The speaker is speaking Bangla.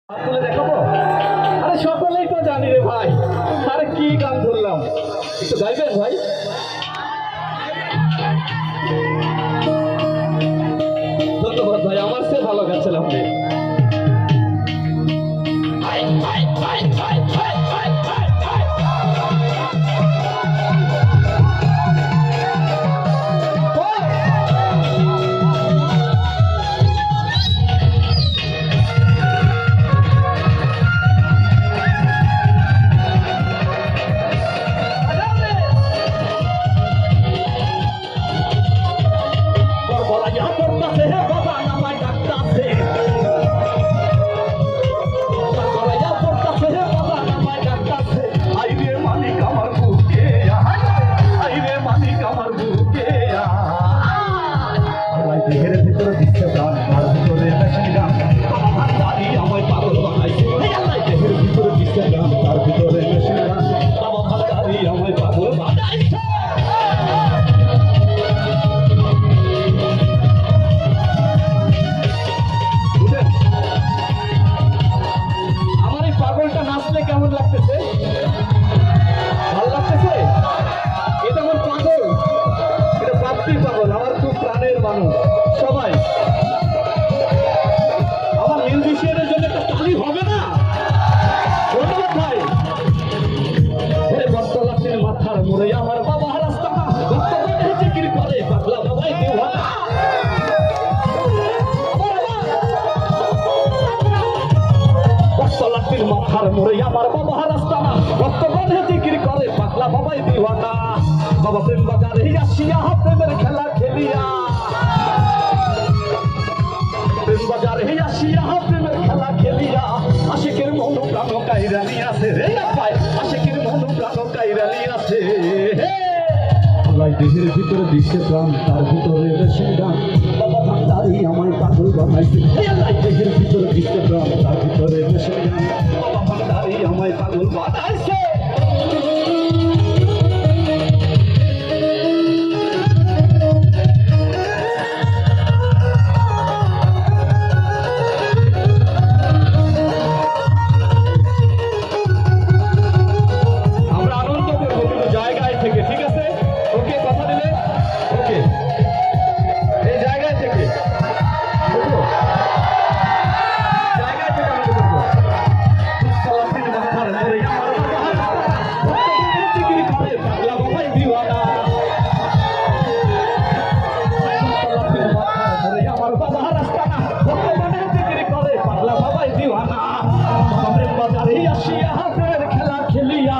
তুলে দেখাবো। আরে সকলেই তো জানি রে ভাই। আরে কি গান ধরলাম, একটু গাইবেন ভাই? ধন্যবাদ ভাই, আমার সে ভালো গাচ্ছেন আপনি। দেহের ভিতরে দিচ্ছে প্রাণ, তার ভিতরে মেশিন গান ভান্ডারি আমায় পাগল বানাইছে। দেহের ভিতরে দিচ্ছে গান, তার ভিতরে মেশিন গান বাবা ভান্ডারি আমায় পাগল বানাইছে। আমার এই পাগলটা নাচলে কেমন লাগতেছে? ভালো লাগতেছে? এটা আমার পাগল, এটা প্রাপ্তি পাগল, আমার খুব প্রাণের মানুষ। সবাই আমার মিউজিশিয়ানের জন্য একটা তালি হবে না? ধন্যবাদ ভাই। বর্তলাটের মাথার মোড়ে আমার বাবা রাস্তা জিকির করে পাগলা বাবাই দিওয়ানা। বর্তলাটের মাথার মোড়ে আমার বাবা রাস্তা না, বর্তমানে জিকির করে পাগলা বাবাই দিওয়ানা। বাবা প্রেম বাজারে আসিয়া প্রেমের খেলা খেলিয়া, প্রেম বাজারে আসিয়া প্রেমের খেলা খেলিয়া আশিকের মন প্রাণ কাইরা নিয়াছে রে পায়, আশিকের মন প্রাণ কাইরা নিয়াছে। দেহের ভিতরে দিচ্ছে প্রাণ, তার ভিতরে মেশিন গান বাবা ভান্ডারি আমায় পাগল বানাইছে। দেহের ভিতরে দিচ্ছে প্রাণ, তার ভিতরে মেশিন গান বাবা ভান্ডারি আমায় পাগল বানাইছে। খেলা খেলিয়া